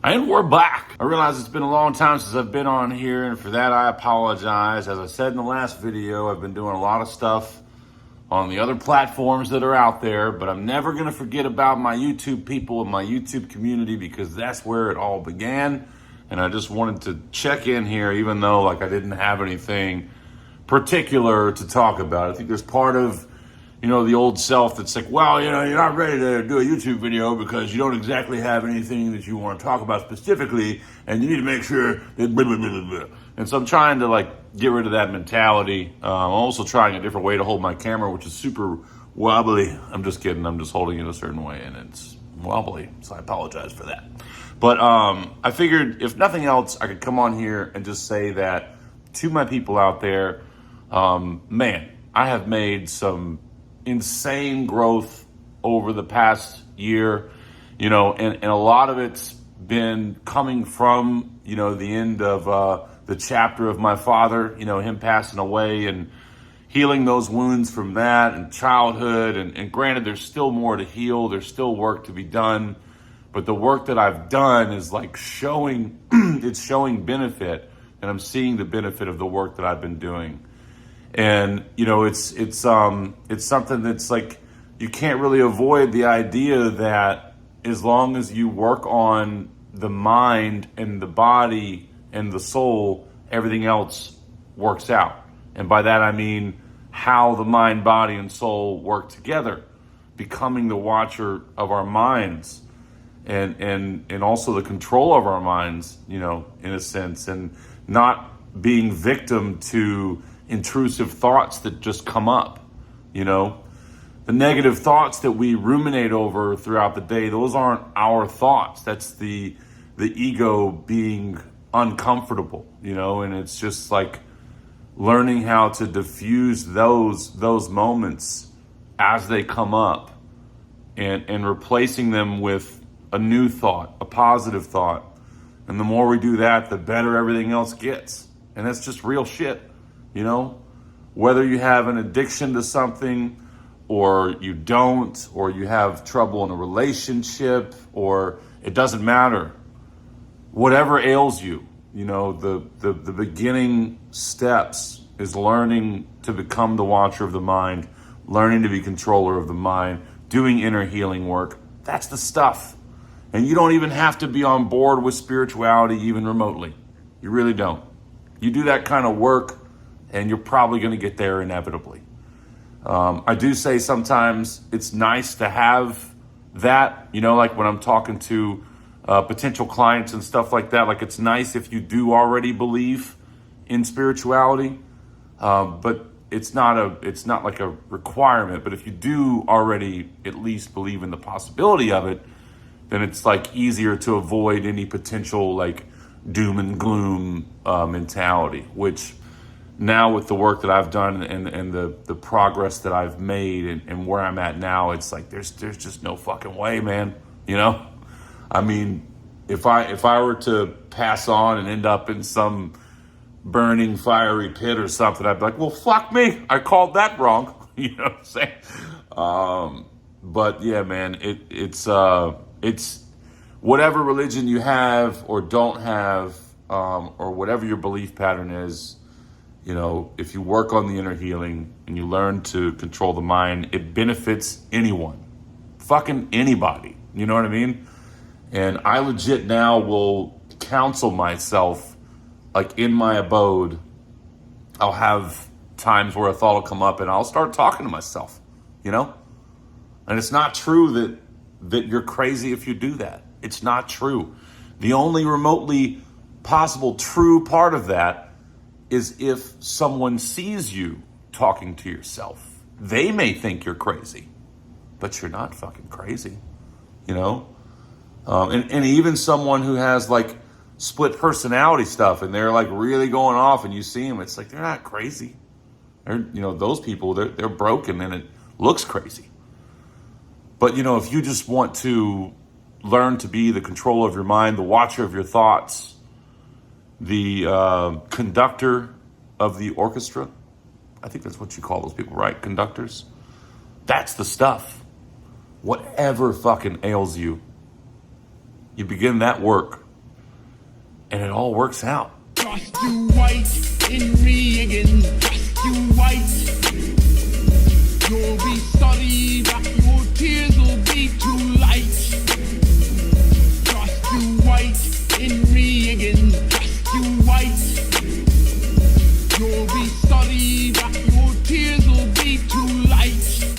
And we're back. I realize it's been a long time since I've been on here, and for that I apologize. As I said in the last video, I've been doing a lot of stuff on the other platforms that are out there, but I'm never going to forget about my YouTube people and my YouTube community, because that's where it all began. And I just wanted to check in here, even though I didn't have anything particular to talk about. I think there's part of the old self that's like, well, you're not ready to do a YouTube video because you don't exactly have anything that you want to talk about specifically, and you need to make sure that blah, blah, blah, blah, blah. And so I'm trying to get rid of that mentality. I'm also trying a different way to hold my camera, which is super wobbly. I'm just kidding. I'm just holding it a certain way, and it's wobbly, so I apologize for that. But I figured if nothing else, I could come on here and just say that to my people out there, man, I have made some insane growth over the past year, and a lot of it's been coming from, the end of the chapter of my father, him passing away and healing those wounds from that and childhood. And granted, there's still more to heal. There's still work to be done. But the work that I've done is showing, it's showing benefit, and I'm seeing the benefit of the work that I've been doing. And, it's something that's you can't really avoid the idea that as long as you work on the mind and the body and the soul, everything else works out. And by that, I mean how the mind, body, and soul work together, becoming the watcher of our minds and also the control of our minds, in a sense, and not being victim to intrusive thoughts that just come up. The negative thoughts that we ruminate over throughout the day, those aren't our thoughts. That's the ego being uncomfortable, and it's just learning how to diffuse those moments as they come up and replacing them with a new thought, a positive thought. And the more we do that, the better everything else gets. And that's just real shit. Whether you have an addiction to something or you don't, or you have trouble in a relationship, or it doesn't matter. Whatever ails you, the beginning steps is learning to become the watcher of the mind, learning to be controller of the mind, doing inner healing work. That's the stuff. And you don't even have to be on board with spirituality even remotely. You really don't. You do that kind of work, and you're probably going to get there inevitably. I do say sometimes it's nice to have that, when I'm talking to potential clients and stuff like that. It's nice if you do already believe in spirituality, but it's not like a requirement. But if you do already at least believe in the possibility of it, then it's easier to avoid any potential doom and gloom mentality, which now with the work that I've done and the progress that I've made and where I'm at now, it's there's just no fucking way, man. I mean, if I were to pass on and end up in some burning fiery pit or something, I'd be like, well, fuck me, I called that wrong. You know what I'm saying? But yeah, man, it's whatever religion you have or don't have, or whatever your belief pattern is, if you work on the inner healing and you learn to control the mind, it benefits anyone, fucking anybody. You know what I mean? And I legit now will counsel myself, in my abode. I'll have times where a thought will come up and I'll start talking to myself, And it's not true that you're crazy if you do that. It's not true. The only remotely possible true part of that is if someone sees you talking to yourself. They may think you're crazy, but you're not fucking crazy, And even someone who has split personality stuff and they're really going off and you see them, it's they're not crazy. They're, those people, they're broken and it looks crazy. But, if you just want to learn to be the controller of your mind, the watcher of your thoughts, the conductor of the orchestra, I think that's what you call those people, right? Conductors. That's the stuff. Whatever fucking ails you, you begin that work and it all works out. Just you wait in me again.